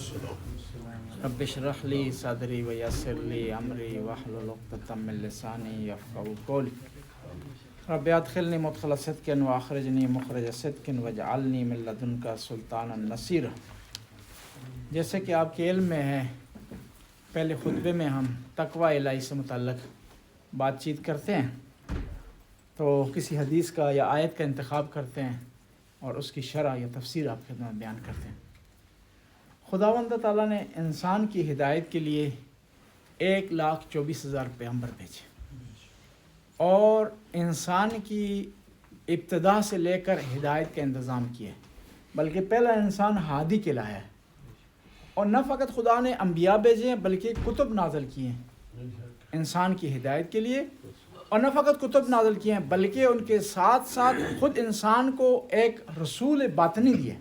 رب اشرح لی صدری ویسر لی امری واحلل عقدۃ من لسانی یفقهوا قولی رب ادخلنی مدخل صدق واخرجنی مخرج صدق واجعلنی من لدنک سلطانا نصیرا۔ جیسے کہ آپ کے علم میں ہے، پہلے خطبے میں ہم تقوی الہی سے متعلق بات چیت کرتے ہیں، تو کسی حدیث کا یا آیت کا انتخاب کرتے ہیں اور اس کی شرح یا تفسیر آپ کے خدمت بیان کرتے ہیں۔ خداوند تعالیٰ نے انسان کی ہدایت کے لیے 1,24,000 پیغمبر بھیجے، اور انسان کی ابتدا سے لے کر ہدایت کا انتظام کیا، بلکہ پہلا انسان ہادی کہلایا ہے۔ اور نہ فقط خدا نے انبیاء بھیجے ہیں بلکہ کتب نازل کیے ہیں انسان کی ہدایت کے لیے، اور نہ فقط کتب نازل کیے ہیں بلکہ ان کے ساتھ ساتھ خود انسان کو ایک رسول باطنی دیے۔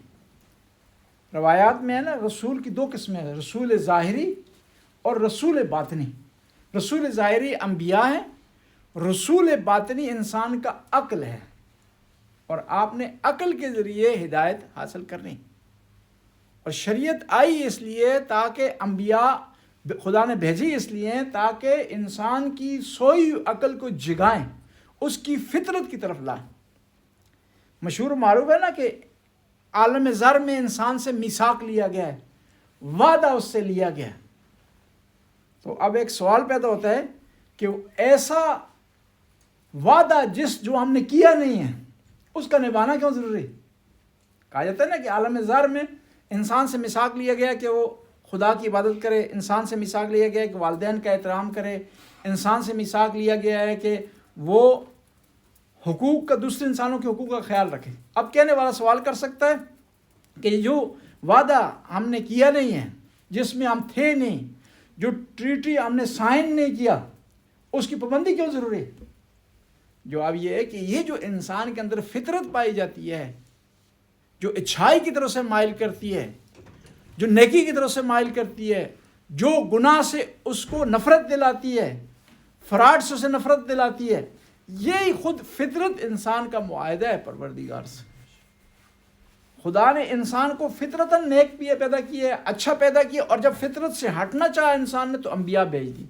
روایات میں ہے نا، رسول کی 2 قسمیں ہیں، رسول ظاہری اور رسول باطنی۔ رسول ظاہری انبیاء ہیں، رسول باطنی انسان کا عقل ہے، اور آپ نے عقل کے ذریعے ہدایت حاصل کرنی۔ اور شریعت آئی اس لیے تاکہ انبیاء خدا نے بھیجی اس لیے تاکہ انسان کی سوئی عقل کو جگائیں، اس کی فطرت کی طرف لائیں۔ مشہور معروف ہے نا کہ عالم ذر میں انسان سے میثاق لیا گیا ہے، وعدہ اس سے لیا گیا ہے۔ تو اب ایک سوال پیدا ہوتا ہے کہ ایسا وعدہ جو ہم نے کیا نہیں ہے، اس کا نبھانا کیوں ضروری؟ کہا جاتا ہے نا کہ عالم ذر میں انسان سے میثاق لیا گیا کہ وہ خدا کی عبادت کرے، انسان سے میثاق لیا گیا ہے کہ والدین کا احترام کرے، انسان سے میثاق لیا گیا ہے کہ وہ حقوق کا، دوسرے انسانوں کے حقوق کا خیال رکھے۔ اب کہنے والا سوال کر سکتا ہے کہ جو وعدہ ہم نے کیا نہیں ہے، جس میں ہم تھے نہیں، جو ٹریٹی ہم نے سائن نہیں کیا، اس کی پابندی کیوں ضروری ہے؟ جواب یہ ہے کہ یہ جو انسان کے اندر فطرت پائی جاتی ہے، جو اچھائی کی طرف سے مائل کرتی ہے، جو نیکی کی طرف سے مائل کرتی ہے، جو گناہ سے اس کو نفرت دلاتی ہے، فراڈ سے اسے نفرت دلاتی ہے، یہی خود فطرت انسان کا معاہدہ ہے پروردگار سے۔ خدا نے انسان کو فطرتاً نیک پیدا کیا ہے، اچھا پیدا کیا، اور جب فطرت سے ہٹنا چاہا انسان نے تو انبیاء بھیج دی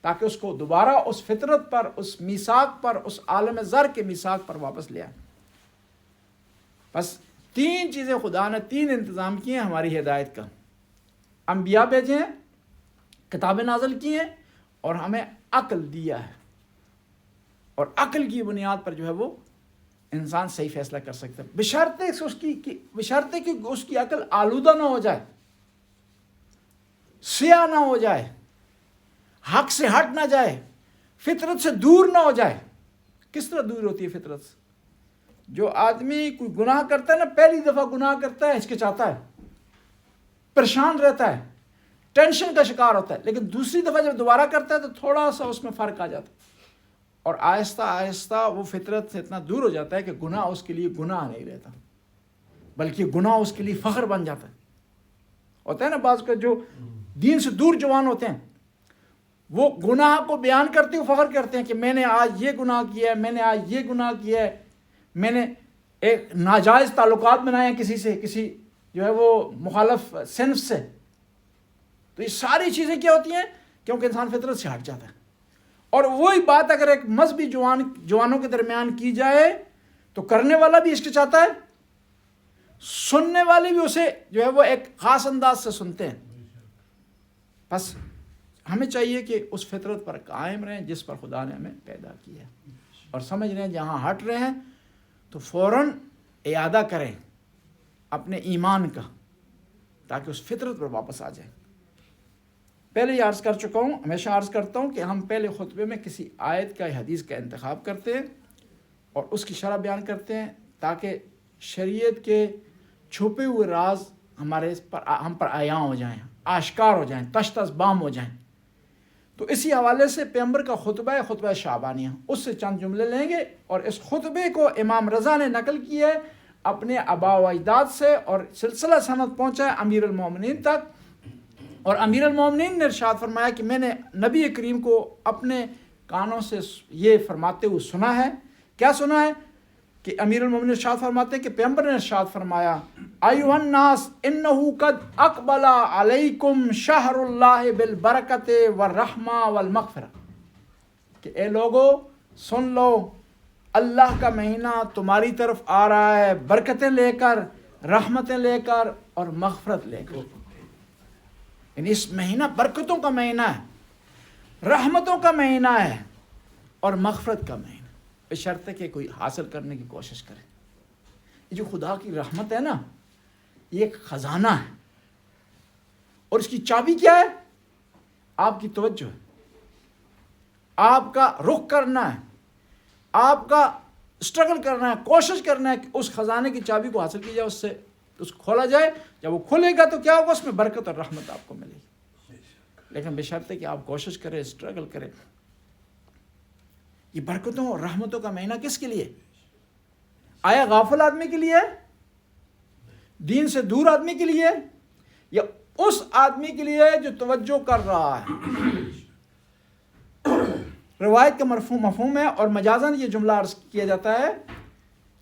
تاکہ اس کو دوبارہ اس فطرت پر، اس میثاق پر، اس عالم ذر کے میثاق پر واپس لے آئے۔ بس 3 چیزیں خدا نے 3 انتظام کیے ہیں ہماری ہدایت کا: انبیاء بھیجے ہیں، کتابیں نازل کی ہیں، اور ہمیں عقل دیا ہے۔ اور عقل کی بنیاد پر جو ہے وہ انسان صحیح فیصلہ کر سکتا ہے، بشرطے کہ اس کی عقل آلودہ نہ ہو جائے، سیاہ نہ ہو جائے، حق سے ہٹ نہ جائے، فطرت سے دور نہ ہو جائے۔ کس طرح دور ہوتی ہے فطرت سے؟ جو آدمی کوئی گناہ کرتا ہے نا، پہلی دفعہ گناہ کرتا ہے ہچکچاتا ہے، پریشان رہتا ہے، ٹینشن کا شکار ہوتا ہے، لیکن دوسری دفعہ جب دوبارہ کرتا ہے تو تھوڑا سا اس میں فرق آ جاتا ہے، اور آہستہ آہستہ وہ فطرت سے اتنا دور ہو جاتا ہے کہ گناہ اس کے لیے گناہ نہیں رہتا، بلکہ گناہ اس کے لیے فخر بن جاتا ہے۔ ہوتا ہے نا بعض کا جو دین سے دور جوان ہوتے ہیں، وہ گناہ کو بیان کرتے ہوئے فخر کرتے ہیں کہ میں نے آج یہ گناہ کیا ہے، میں نے آج یہ گناہ کیا ہے، میں نے ایک ناجائز تعلقات بنائے ہیں کسی جو ہے وہ مخالف صنف سے۔ تو یہ ساری چیزیں کیا ہوتی ہیں؟ کیونکہ انسان فطرت سے ہٹ جاتا ہے۔ اور وہی بات اگر ایک مذہبی جوانوں کے درمیان کی جائے تو کرنے والا بھی ہچکچاتا ہے، سننے والے بھی اسے جو ہے وہ ایک خاص انداز سے سنتے ہیں۔ بس ہمیں چاہیے کہ اس فطرت پر قائم رہیں جس پر خدا نے ہمیں پیدا کیا ہے، اور سمجھ رہے ہیں جہاں ہٹ رہے ہیں تو فوراً اعادہ کریں اپنے ایمان کا، تاکہ اس فطرت پر واپس آ جائیں۔ پہلے یہ عرض کر چکا ہوں، ہمیشہ عرض کرتا ہوں کہ ہم پہلے خطبے میں کسی آیت کا حدیث کا انتخاب کرتے ہیں اور اس کی شرح بیان کرتے ہیں تاکہ شریعت کے چھپے ہوئے راز ہم پر عیاں ہو جائیں، آشکار ہو جائیں، تش تش بام ہو جائیں۔ تو اسی حوالے سے پیغمبر کا خطبہ شعبانیہ، اس سے چند جملے لیں گے، اور اس خطبے کو امام رضا نے نقل کیا ہے اپنے آباء و اجداد سے، اور سلسلہ سند پہنچا ہے امیر المومنین تک۔ اور امیر المومنین نے ارشاد فرمایا کہ میں نے نبی کریم کو اپنے کانوں سے یہ فرماتے ہوئے سنا ہے۔ کیا سنا ہے؟ کہ امیر المومنین ارشاد فرماتے ہیں کہ پیغمبر نے ارشاد فرمایا ایھا الناس انہ قد اقبل علیکم شہر اللہ بالبرکۃ والرحمہ والمغفرہ، کہ اے لوگو سن لو، اللہ کا مہینہ تمہاری طرف آ رہا ہے برکتیں لے کر، رحمتیں لے کر اور مغفرت لے کر. یعنی اس مہینہ برکتوں کا مہینہ ہے، رحمتوں کا مہینہ ہے اور مغفرت کا مہینہ، بشرطے کہ کوئی حاصل کرنے کی کوشش کرے. یہ جو خدا کی رحمت ہے نا، یہ ایک خزانہ ہے، اور اس کی چابی کیا ہے؟ آپ کی توجہ ہے، آپ کا رخ کرنا ہے، آپ کا اسٹرگل کرنا ہے، کوشش کرنا ہے کہ اس خزانے کی چابی کو حاصل کی جائے، اس سے اس کو کھولا جائے. جب وہ کھلے گا تو کیا ہوگا؟ اس میں برکت اور رحمت آپ کو ملے گی، لیکن بشرطے کہ آپ کوشش کریں، اسٹرگل کریں. یہ برکتوں اور رحمتوں کا مہینہ کس کے لیے؟ آیا غافل آدمی کے لیے، دین سے دور آدمی کے لیے، یا اس آدمی کے لیے جو توجہ کر رہا ہے؟ روایت کا مفہوم ہے، اور مجازاً یہ جملہ عرض کیا جاتا ہے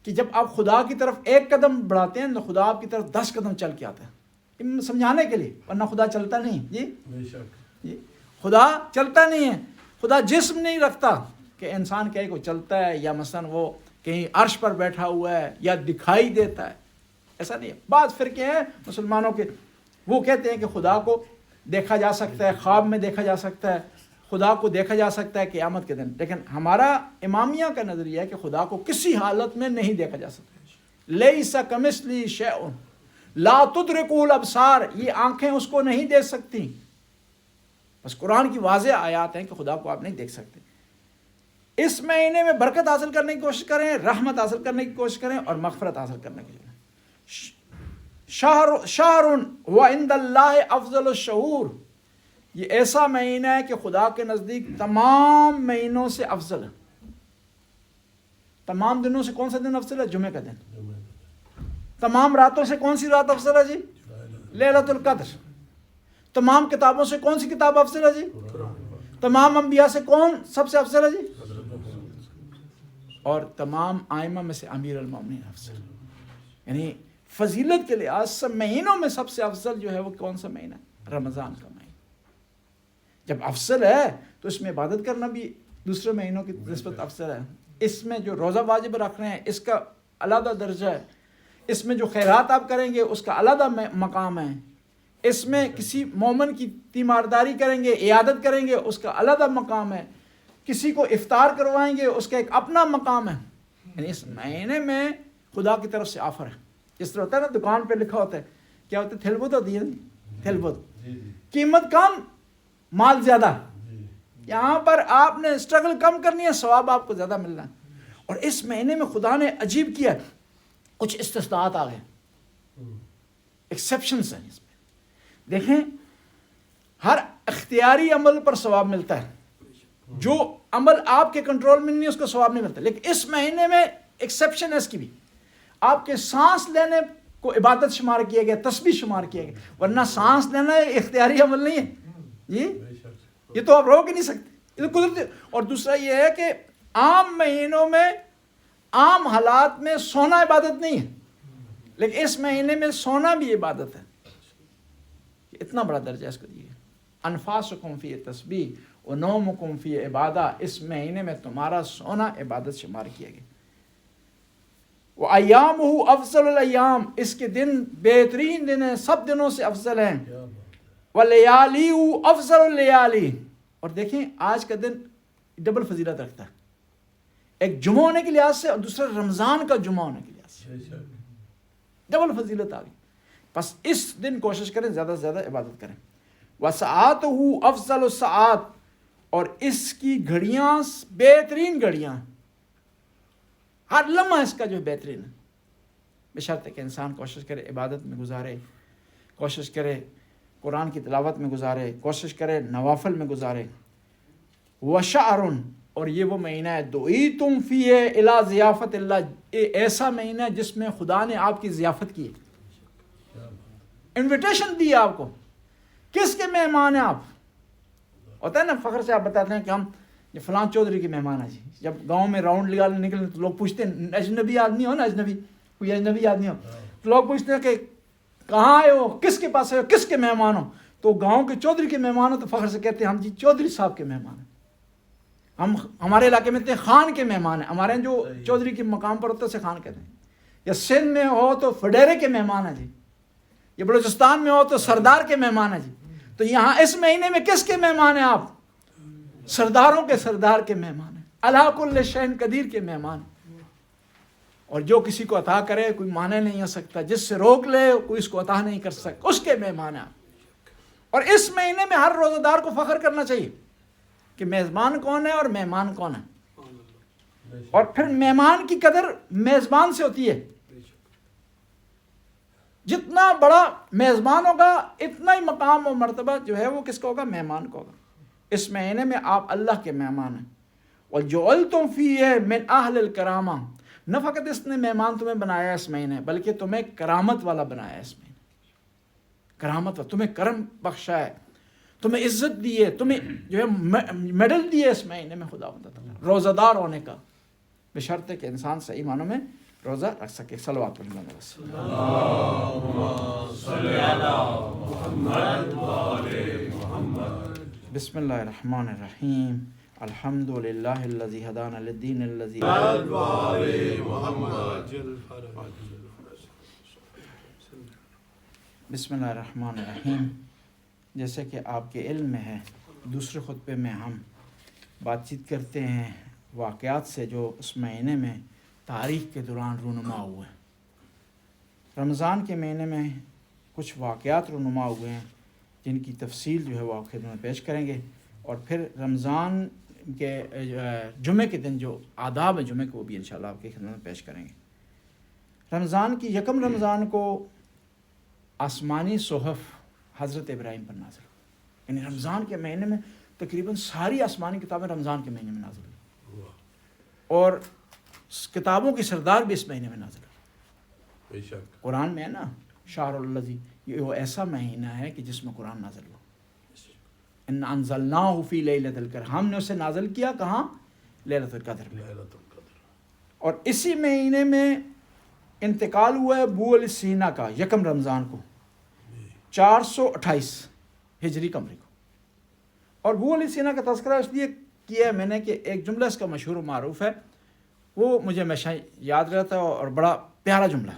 کہ جب آپ خدا کی طرف ایک قدم بڑھاتے ہیں تو خدا آپ کی طرف 10 قدم چل کے آتا ہے، سمجھانے کے لیے، ورنہ خدا چلتا نہیں. جی خدا چلتا نہیں ہے. خدا جسم نہیں رکھتا کہ انسان کہے کوئی چلتا ہے، یا مثلا وہ کہیں عرش پر بیٹھا ہوا ہے یا دکھائی دیتا ہے. ایسا نہیں ہے. بعض فرقے ہیں مسلمانوں کے، وہ کہتے ہیں کہ خدا کو دیکھا جا سکتا ہے، خواب میں دیکھا جا سکتا ہے، خدا کو دیکھا جا سکتا ہے قیامت کے دن. لیکن ہمارا امامیہ کا نظریہ ہے کہ خدا کو کسی حالت میں نہیں دیکھا جا سکتا. لیس کمثلہ شیء لا تدرکہ الابصار، یہ آنکھیں اس کو نہیں دیکھ سکتی. بس قرآن کی واضح آیات ہیں کہ خدا کو آپ نہیں دیکھ سکتے. اس مہینے میں برکت حاصل کرنے کی کوشش کریں، رحمت حاصل کرنے کی کوشش کریں اور مغفرت حاصل کرنے کی کوشش کریں. شہر وعند اللہ افضل الشہور، یہ ایسا مہینہ ہے کہ خدا کے نزدیک تمام مہینوں سے افضل ہے. تمام دنوں سے کون سا دن افضل ہے؟ جمعہ کا دن. تمام راتوں سے کون سی رات افضل ہے جی؟ لیلۃ القدر. تمام کتابوں سے کون سی کتاب افضل ہے جی؟ تمام انبیاء سے کون سب سے افضل ہے جی؟ اور تمام ائمہ میں سے امیر المومنین افضل. یعنی فضیلت کے لحاظ سے مہینوں میں سب سے افضل جو ہے وہ کون سا مہینہ ہے؟ رمضان کا مہینہ. جب افضل ہے تو اس میں عبادت کرنا بھی دوسرے مہینوں کی نسبت افضل ہے. اس میں جو روزہ واجب رکھ رہے ہیں اس کا علیحدہ درجہ ہے. اس میں جو خیرات آپ کریں گے اس کا علیحدہ مقام ہے. اس میں کسی مومن کی تیمارداری کریں گے، عیادت کریں گے، اس کا علیحدہ مقام ہے. کسی کو افطار کروائیں گے، اس کا ایک اپنا مقام ہے. یعنی اس مہینے میں خدا کی طرف سے آفر ہے. جس طرح ہوتا ہے نا دکان پہ لکھا ہوتا ہے، کیا ہوتا ہے؟ تھلبت ہوتی ہے، تھلبت، قیمت کم مال زیادہ. یہاں پر آپ نے اسٹرگل کم کرنی ہے، ثواب آپ کو زیادہ ملنا ہے. اور اس مہینے میں خدا نے عجیب کیا، کچھ استثناءات آ گئے، ایکسیپشنز ہیں اس میں. دیکھیں ہر اختیاری عمل پر ثواب ملتا ہے، جو عمل آپ کے کنٹرول میں نہیں اس کو ثواب نہیں ملتا. لیکن اس مہینے میں ایکسیپشن ہے اس کی بھی. آپ کے سانس لینے کو عبادت شمار کیا گیا، تسبیح شمار کیا گیا، ورنہ سانس لینا اختیاری عمل نہیں ہے جی. یہ تو آپ روک ہی نہیں سکتے، یہ تو قدرتی. اور دوسرا یہ ہے کہ عام مہینوں میں عام حالات میں سونا عبادت نہیں ہے، لیکن اس مہینے میں سونا بھی عبادت ہے. اتنا بڑا درجہ اس کو دیا. انفاسکم فی تسبیح و نومکم فی عبادہ، اس مہینے میں تمہارا سونا عبادت شمار کیا گیا. وَأَيَّامُهُ أَفْضَلُ الْأَيَّامِ، اس کے دن بہترین دن ہیں، سب دنوں سے افضل ہیں. وَلَيَالِيهُ أَفْضَلُ اللَّيَالِي، اور دیکھیں آج کا دن ڈبل فضیلت رکھتا ہے، ایک جمعہ ہونے کے لحاظ سے اور دوسرا رمضان کا جمعہ ہونے کے لحاظ سے ڈبل فضیلت آ گئی. بس اس دن کوشش کریں زیادہ سے زیادہ عبادت کریں. وَسَاعَتُهُ أَفْضَلُ السَّاعَات، اور اس کی گھڑیاں بہترین گھڑیاں، ہر لمحہ اس کا جو بہترین ہے. بشرط کہ انسان کوشش کرے عبادت میں گزارے، کوشش کرے قرآن کی تلاوت میں گزارے، کوشش کرے نوافل میں گزارے. وَشَعْرٌ، اور یہ وہ مہینہ ہے دُعِیتُم فِیہ اِلیٰ ضِیافَتِ اللہ، یہ ایسا مہینہ ہے جس میں خدا نے آپ کی ضیافت کی، انویٹیشن دی آپ کو. کس کے مہمان ہیں آپ؟ ہوتا ہے نا فخر سے آپ بتاتے ہیں کہ ہم یہ فلاں چودھری کے مہمان ہیں جی. جب گاؤں میں راؤنڈ لگا نکلے تو لوگ پوچھتے ہیں اجنبی آدمی ہو نا, اجنبی کوئی اجنبی آدمی ہو تو لوگ پوچھتے ہیں کہ کہاں آئے ہو, کس کے پاس آئے ہو, کس کے مہمان ہو. تو گاؤں کے چودھری کے مہمان ہو تو فخر سے کہتے ہیں ہم جی چودھری صاحب کے مہمان ہیں. ہم ہمارے علاقے میں خان کے مہمان ہیں, ہمارے جو چودھری کے مقام پر ہوتے ہیں خان کہتے ہیں. یا سندھ میں ہو تو فڈیرے کے مہمان ہیں جی, یا بلوچستان میں ہو تو سردار کے مہمان ہیں جی. تو یہاں اس مہینے میں کس کے مہمان ہیں آپ؟ سرداروں کے سردار کے مہمان ہیں, اللہ کل شیء قدیر کے مہمان ہیں. اور جو کسی کو عطا کرے کوئی مانے نہیں ہو سکتا, جس سے روک لے کوئی اس کو عطا نہیں کر سکتا, اس کے مہمان ہیں آپ. اور اس مہینے میں ہر روزہ دار کو فخر کرنا چاہیے کہ میزبان کون ہے اور مہمان کون ہے. اور پھر مہمان کی قدر میزبان سے ہوتی ہے. جتنا بڑا میزبان ہوگا اتنا ہی مقام و مرتبہ جو ہے وہ کس کو ہوگا؟ مہمان کو ہوگا. اس مہینے میں آپ اللہ کے مہمان ہیں. وَجُعِلْتُمْ فِيهِ مِنْ أَهْلِ الْكَرَامَةِ, نہ فقط اس نے مہمان تمہیں بنایا اس مہینے, بلکہ تمہیں کرامت والا بنایا اس مہینے. کرامت والا, تمہیں کرم بخشا ہے, تمہیں عزت دی ہے, تمہیں جو ہے میڈل دیے اس مہینے میں خدا تعالیٰ روزہ دار ہونے کا, بشرط کہ انسان صحیح معنوں میں روزہ رکھ سکے. صلوات پڑھیں بسم اللہ الرحمن الرحیم. الحمد للہ الذی ہدانا للدین الذی بسم اللہ الرحمن الرحیم. جیسے کہ آپ کے علم میں ہے, دوسرے خطبے میں ہم بات چیت کرتے ہیں واقعات سے جو اس مہینے میں تاریخ کے دوران رونما ہوئے ہیں. رمضان کے مہینے میں کچھ واقعات رونما ہوئے ہیں جن کی تفصیل جو ہے وہ آپ خدمت میں پیش کریں گے, اور پھر رمضان کے جمعے کے دن جو آداب ہیں جمعے کو وہ بھی انشاءاللہ آپ کی خدمت میں پیش کریں گے. رمضان کی یکم رمضان کو آسمانی صحف حضرت ابراہیم پر نازل ہوئی. یعنی رمضان کے مہینے میں تقریباً ساری آسمانی کتابیں رمضان کے مہینے میں نازل ہوئی, اور کتابوں کی سردار بھی اس مہینے میں نازل ہوئی. قرآن میں ہے نا شہر الذی, یہ وہ ایسا مہینہ ہے کہ جس میں قرآن نازل ہوا. ان انزلناہ فی لیلۃ القدر, ہم نے اسے نازل کیا کہاں؟ لیلۃ القدر میں. اور اسی مہینے میں انتقال ہوا ہے ابو علی سینا کا یکم رمضان کو 428 ہجری قمری کو. اور ابو علی سینا کا تذکرہ اس لیے کیا ہے میں نے کہ ایک جملہ اس کا مشہور و معروف ہے, وہ مجھے ہمیشہ یاد رہتا ہے اور بڑا پیارا جملہ.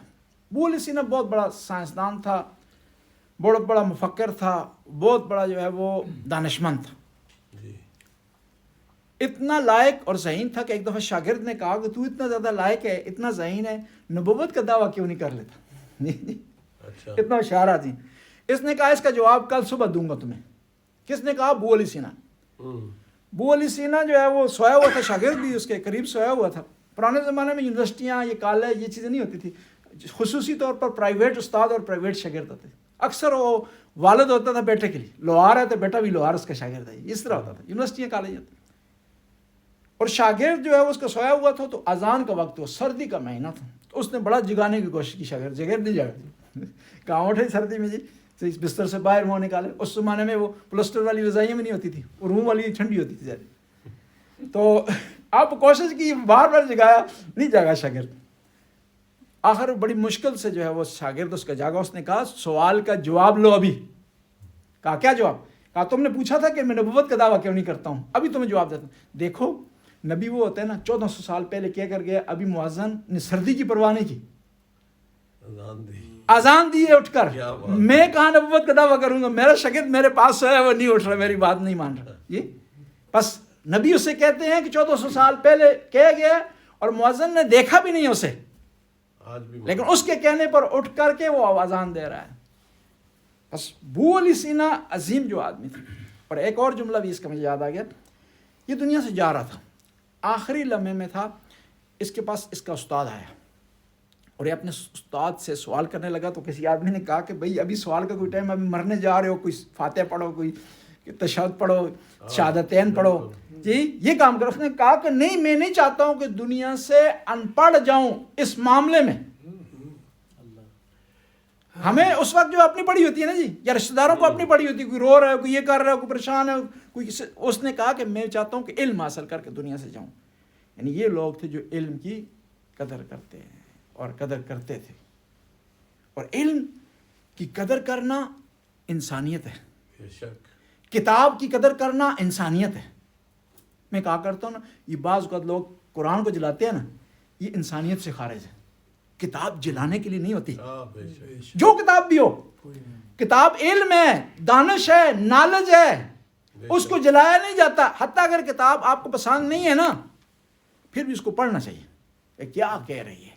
ابو علی سینا بہت بڑا سائنسدان تھا, بہت بڑا مفکر تھا, بہت بڑا جو ہے وہ دانشمند تھا. اتنا لائق اور ذہین تھا کہ ایک دفعہ شاگرد نے کہا کہ تو اتنا زیادہ لائق ہے, اتنا ذہین ہے, نبوت کا دعویٰ کیوں نہیں کر لیتا؟ اتنا ہوشیار آدمی. اس نے کہا اس کا جواب کل صبح دوں گا تمہیں. کس نے کہا؟ ابو علی سینا. ابو علی سینا جو ہے وہ سویا ہوا تھا, شاگرد بھی اس کے قریب سویا ہوا تھا. پرانے زمانے میں یونیورسٹیاں, یہ کالج, یہ چیزیں نہیں ہوتی تھی. خصوصی طور پر پرائیویٹ استاد اور پرائیویٹ شاگرد ہوتے. اکثر وہ والد ہوتا تھا بیٹے کے لیے, لوہار ہے تو بیٹا بھی لوہار اس کا شاگرد ہے, اس طرح ہوتا تھا. یونیورسٹیاں کالج ہوتے. اور شاگرد جو ہے اس کا سویا ہوا تھا, تو اذان کا وقت ہوا, سردی کا مہینہ تھا, تو اس نے بڑا جگانے کی کوشش کی. شاگرد نہیں جاگا, کہاں اٹھے سردی میں جی, اس بستر سے باہر منہ نکالے. اس زمانے میں وہ پلسٹر والی رضائیاں بھی نہیں ہوتی تھی, اور روم والی ٹھنڈی ہوتی تھی زیادہ. تو آپ کوشش کی, بار بار جگایا, نہیں جاگا شاگرد. آخر بڑی مشکل سے جو ہے وہ شاگرد اس کا جاگا. اس نے کہا سوال کا جواب لو ابھی. کہا کیا جواب؟ کہا تم نے پوچھا تھا کہ میں نبوت کا دعویٰ کیوں نہیں کرتا ہوں, ابھی تمہیں جواب دیتا ہوں. دیکھو نبی وہ ہوتے ہیں نا 1400 سال پہلے کیا کر گیا, ابھی مؤذن نے سردی کی پرواہ نہیں کی, اذان دی ہے اٹھ کر. میں کہاں نبوت کا دعویٰ کروں گا؟ میرا شاگرد میرے پاس ہے, وہ نہیں اٹھ رہا, میری بات نہیں مان رہا. یہ بس نبی اسے کہتے ہیں کہ 1400 سال پہلے کہہ گیا, اور مؤذن نے دیکھا بھی نہیں اسے, لیکن اس کے کہنے پر اٹھ کر کے وہ اذان دے رہا ہے. بس ابو علی سینا عظیم جو آدمی تھا. اور ایک اور جملہ بھی اس کا مجھے یاد آ گیا. یہ دنیا سے جا رہا تھا, آخری لمحے میں تھا, اس کے پاس اس کا استاد آیا, اور یہ اپنے استاد سے سوال کرنے لگا. تو کسی آدمی نے کہا کہ بھئی ابھی سوال کا کوئی ٹائم, ابھی مرنے جا رہے ہو, کوئی فاتح پڑھو, کوئی تشہد پڑھو, شہادتین پڑھو, جی یہ کام کرو. اس نے کہا کہ نہیں, میں نہیں چاہتا ہوں کہ دنیا سے ان پڑھ جاؤں اس معاملے میں. ہمیں اس وقت جو اپنی پڑی ہوتی ہے نا جی، یا رشتہ داروں کو اپنی پڑی ہوتی ہے، کوئی رو رہا ہے، کوئی یہ کر رہا ہے، کوئی پریشان ہے، کوئی اس نے کہا کہ میں چاہتا ہوں کہ علم حاصل کر کے دنیا سے جاؤں. یعنی یہ لوگ تھے جو علم کی قدر کرتے ہیں اور قدر کرتے تھے. اور علم کی قدر کرنا انسانیت ہے، کتاب کی قدر کرنا انسانیت ہے. میں کہا کرتا ہوں نا، یہ بعض اوقات لوگ قرآن کو جلاتے ہیں نا، یہ انسانیت سے خارج ہے. کتاب جلانے کے لیے نہیں ہوتی، جو کتاب بھی ہو، کتاب علم ہے، دانش ہے، نالج ہے، اس کو جلایا نہیں جاتا. حتیٰ اگر کتاب آپ کو پسند نہیں ہے نا، پھر بھی اس کو پڑھنا چاہیے کہ کیا کہہ رہی ہے.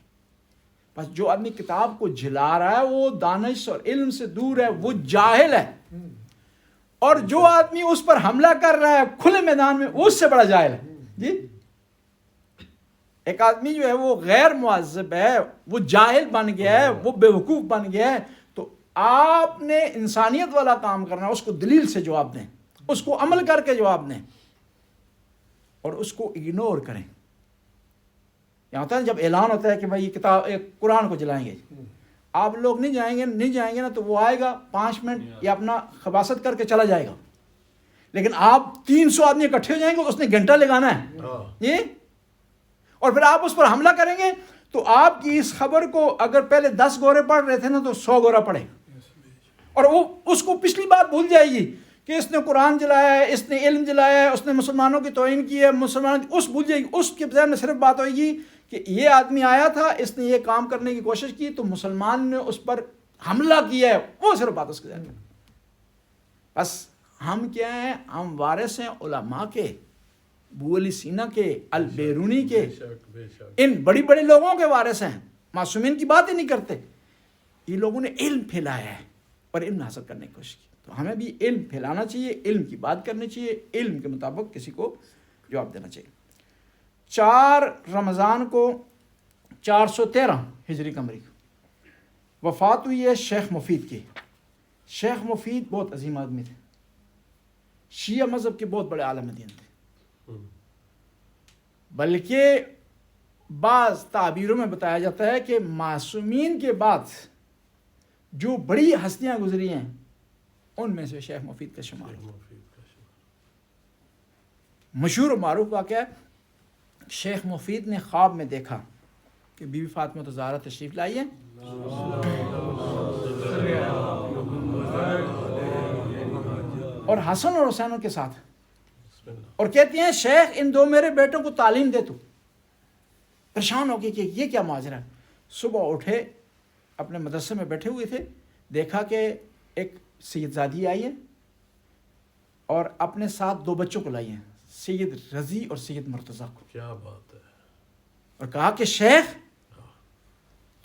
بس جو آدمی کتاب کو جلا رہا ہے وہ دانش اور علم سے دور ہے، وہ جاہل ہے. اور جو آدمی اس پر حملہ کر رہا ہے کھلے میدان میں، اس سے بڑا جاہل ہے. جی، ایک آدمی جو ہے وہ غیر مہذب ہے، وہ جاہل بن گیا ہے، وہ بیوقوف بن گیا ہے. تو آپ نے انسانیت والا کام کرنا، اس کو دلیل سے جواب دیں، اس کو عمل کر کے جواب دیں، اور اس کو اگنور کریں. یہاں ہوتا ہے جب اعلان ہوتا ہے کہ بھائی یہ کتاب قرآن کو جلائیں گے، آپ لوگ نہیں جائیں گے نا، تو وہ آئے گا 5 منٹ یا اپنا خباست کر کے چلا جائے گا. لیکن آپ 300 آدمی اکٹھے ہو جائیں گے، اس نے گھنٹہ لگانا ہے یہ، اور پھر آپ اس پر حملہ کریں گے. تو آپ کی اس خبر کو اگر پہلے 10 گورے پڑھ رہے تھے نا، تو 100 گورا پڑھے، اور وہ اس کو پچھلی بات بھول جائے گی کہ اس نے قرآن جلایا ہے، اس نے علم جلایا ہے، اس نے مسلمانوں کی توہین کی ہے، اس بھول جائے گی. اس کے ذہن میں صرف بات ہوئے گی کہ یہ آدمی آیا تھا، اس نے یہ کام کرنے کی کوشش کی، تو مسلمان نے اس پر حملہ کیا ہے. وہ صرف بات اس کے ذہن میں. بس ہم کیا ہیں؟ ہم وارث ہیں علماء کے، ابو علی سینا کے، البیرونی کے، ان بڑی بڑے لوگوں کے وارث ہیں. معصومین کی بات ہی نہیں کرتے. یہ لوگوں نے علم پھیلایا ہے اور علم حاصل کرنے کی کوشش کی. تو ہمیں بھی علم پھیلانا چاہیے، علم کی بات کرنی چاہیے، علم کے مطابق کسی کو جواب دینا چاہیے. 4 رمضان کو 413 ہجری قمری وفات ہوئی ہے شیخ مفید کی. شیخ مفید بہت عظیم آدمی تھے، شیعہ مذہب کے بہت بڑے عالم دین تھے. بلکہ بعض تعبیروں میں بتایا جاتا ہے کہ معصومین کے بعد جو بڑی ہستیاں گزری ہیں ان میں سے شیخ مفید کا شمار ہے. مشہور و معروف واقعہ ہے، شیخ مفید نے خواب میں دیکھا کہ بی بی فاطمہ زہرا تشریف لائی ہے، اور حسن اور حسین کے ساتھ، اور کہتی ہیں شیخ ان 2 میرے بیٹوں کو تعلیم دے. تو پریشان ہو گئی کہ یہ کیا ماجرا ہے. صبح اٹھے، اپنے مدرسے میں بیٹھے ہوئے تھے، دیکھا کہ ایک سید زادی آئی ہے اور اپنے ساتھ 2 بچوں کو لائی ہیں، سید رضی اور سید مرتضیٰ کو. کیا بات ہے. اور کہا کہ شیخ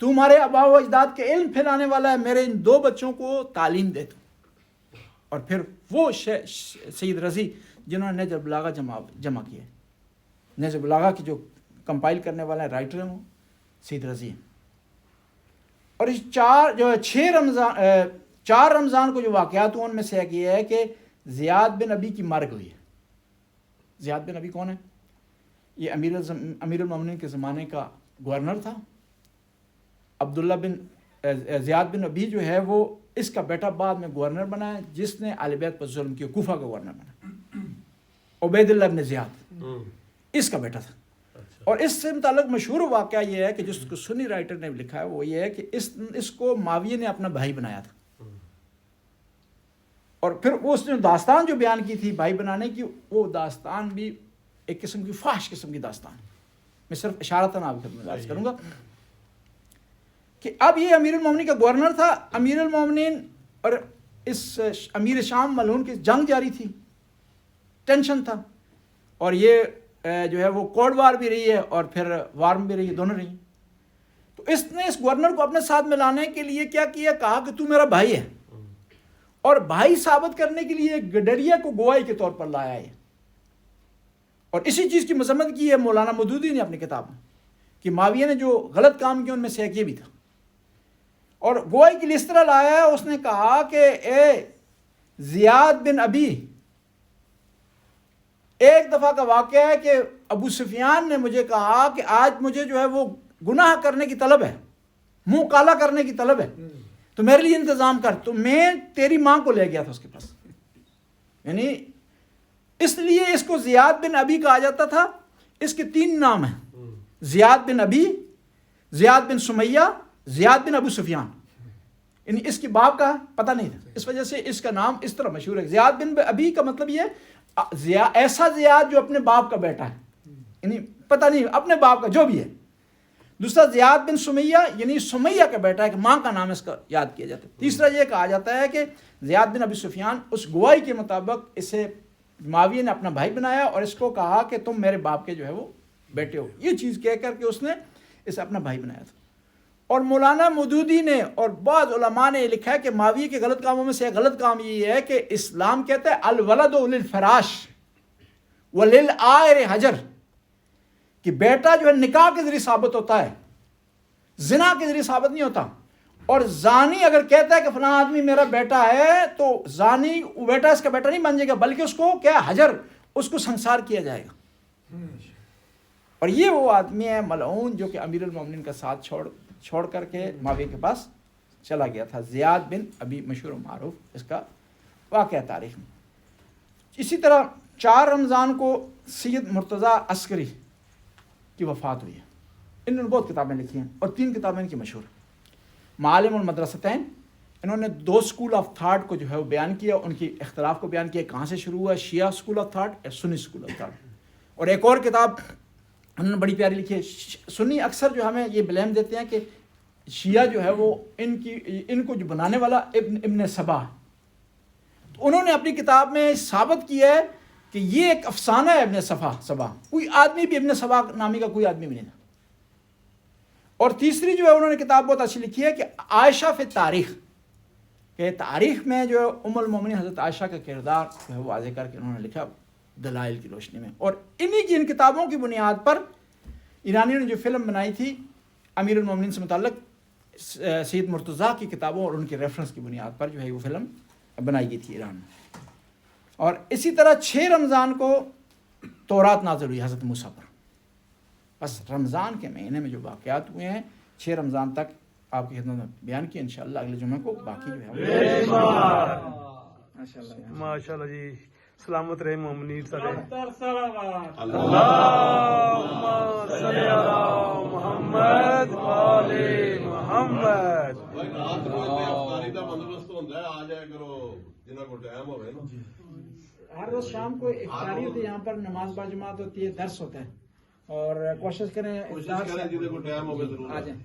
تمہارے آبا و اجداد کے علم پھیلانے والا ہے، میرے ان 2 بچوں کو تعلیم دے. تو اور پھر وہ سید رضی جنہوں نے نہج البلاغہ جمع کیا ہے، نہج البلاغہ کی جو کمپائل کرنے والا ہے رائٹر ہیں وہ سید رضی ہیں. اور اس 4 رمضان کو جو واقعات ہوئے ان میں سے ایک یہ ہے کہ زیاد بن ابی کی مرگ ہوئی ہے. زیاد بن ابی کون ہے؟ یہ امیر المومنین کے زمانے کا گورنر تھا. عبداللہ زیاد بن ابی جو ہے وہ اس کا بیٹا بعد میں گورنر بنا ہے، جس نے اہل بیت پر ظلم کیا، کوفہ کا گورنر بنا. عبید اللہ بن زیاد اس کا بیٹا تھا. اور اس سے متعلق مشہور واقعہ یہ ہے کہ جس کو سنی رائٹر نے لکھا ہے وہ یہ ہے کہ اس کو معاویہ نے اپنا بھائی بنایا تھا. اور پھر وہ اس نے داستان جو بیان کی تھی بھائی بنانے کی، وہ داستان بھی ایک قسم کی فحش قسم کی داستان. میں صرف اشارتاً آپ کی خدمت میں عرض کروں گا کہ اب یہ امیر المومنین کا گورنر تھا. امیر المومنین اور اس امیر شام ملعون کی جنگ جاری تھی، ٹینشن تھا، اور یہ جو ہے وہ کوڈ وار بھی رہی ہے اور پھر وار بھی رہی ہے، دونوں رہی. تو اس نے اس گورنر کو اپنے ساتھ ملانے کے لیے کیا کیا؟ کہا کہ تو میرا بھائی ہے، اور بھائی ثابت کرنے کے لیے گڈریا کو گواہی کے طور پر لایا ہے. اور اسی چیز کی مذمت کی ہے مولانا مودودی نے اپنی کتاب میں کہ معاویہ نے جو غلط کام کیا ان میں سے ایک یہ بھی تھا. اور گواہی کے لیے اس طرح لایا ہے، اس نے کہا کہ اے زیاد بن ابی، ایک دفعہ کا واقعہ ہے کہ ابو سفیان نے مجھے کہا کہ آج مجھے جو ہے وہ گناہ کرنے کی طلب ہے، منہ کالا کرنے کی طلب ہے، تو میرے لیے انتظام کر. تو میں تیری ماں کو لے گیا تھا اس کے پاس. یعنی اس لیے اس کو زیاد بن ابی کہا جاتا تھا. اس کے 3 نام ہیں, زیاد بن ابی, زیاد بن سمیہ, زیاد بن ابو سفیان. یعنی اس کے باپ کا پتہ نہیں تھا, اس وجہ سے اس کا نام اس طرح مشہور ہے. زیاد بن ابی کا مطلب یہ ایسا زیاد جو اپنے باپ کا بیٹا ہے, یعنی پتہ نہیں اپنے باپ کا جو بھی ہے. دوسرا زیاد بن سمیہ, یعنی سمیہ کا بیٹا ہے کہ ماں کا نام اس کا یاد کیا جاتا ہے. تیسرا یہ کہا جاتا ہے کہ زیاد بن ابی سفیان, اس گواہی کے مطابق اسے معاویہ نے اپنا بھائی بنایا اور اس کو کہا کہ تم میرے باپ کے جو ہے وہ بیٹے ہو, یہ چیز کہہ کر کے اس نے اسے اپنا بھائی بنایا تھا. اور مولانا مودودی نے اور بعض علماء نے یہ لکھا ہے کہ معاویہ کے غلط کاموں میں سے ایک غلط کام یہ ہے کہ اسلام کہتا ہے الولد للفراش وللعائر حجر, کہ بیٹا جو ہے نکاح کے ذریعے ثابت ہوتا ہے, زنا کے ذریعے ثابت نہیں ہوتا. اور زانی اگر کہتا ہے کہ فلاں آدمی میرا بیٹا ہے تو زانی بیٹا اس کا بیٹا نہیں بن جائے گا, بلکہ اس کو کیا حجر, اس کو سنسار کیا جائے گا. اور یہ وہ آدمی ہے ملعون جو کہ امیر المومنین کا ساتھ چھوڑ کر کے معاویہ کے پاس چلا گیا تھا. زیاد بن ابی مشہور و معروف اس کا واقعہ تاریخ میں. اسی طرح 4 رمضان کو سید مرتضیٰ عسکری کی وفات ہوئی ہے. انہوں نے بہت کتابیں لکھی ہیں اور 3 کتابیں ان کی مشہور ہیں. معالم المدرستین, انہوں نے 2 اسکول آف تھاٹ کو جو ہے وہ بیان کیا, ان کی اختلاف کو بیان کیا, کہاں سے شروع ہوا, شیعہ اسکول آف تھاٹ یا سنی اسکول آف تھاٹ. اور ایک اور کتاب انہوں نے بڑی پیاری لکھی ہے. سنی اکثر جو ہمیں یہ بلیم دیتے ہیں کہ شیعہ جو ہے وہ ان کو جو بنانے والا ابن سبا, تو انہوں نے اپنی کتاب میں ثابت کیا ہے کہ یہ ایک افسانہ ہے ابن سبا, کوئی آدمی بھی ابن سبا نامی کا کوئی آدمی بھی نہیں تھا. اور تیسری جو ہے انہوں نے کتاب بہت اچھی لکھی ہے کہ عائشہ فی تاریخ, کہ تاریخ میں جو ام المومنین حضرت عائشہ کا کردار جو ہے وہ واضح کر کے انہوں نے لکھا دلائل کی روشنی میں. اور انہی کی ان کتابوں کی بنیاد پر ایرانیوں نے جو فلم بنائی تھی امیر المومنین سے متعلق, سید مرتضیٰ کی کتابوں اور ان کے ریفرنس کی بنیاد پر جو ہے وہ فلم بنائی گئی تھی ایران میں. اور اسی طرح 6 رمضان کو تورات نازل ہوئی حضرت موسیٰ پر. بس رمضان کے مہینے میں جو واقعات ہوئے ہیں 6 رمضان تک آپ کی خدمت میں بیان کیا. انشاءاللہ اگلے جمعے کو باقی جو ہے ماشاءاللہ جی. سلامت رہے مومنین سارے. اللہم صلی علی محمد وآل محمد. ہر روز شام کو افطاری ہوتی ہے یہاں پر, نماز باجماعت ہوتی ہے, درس ہوتا ہے, اور کوشش کریں آ جائیں.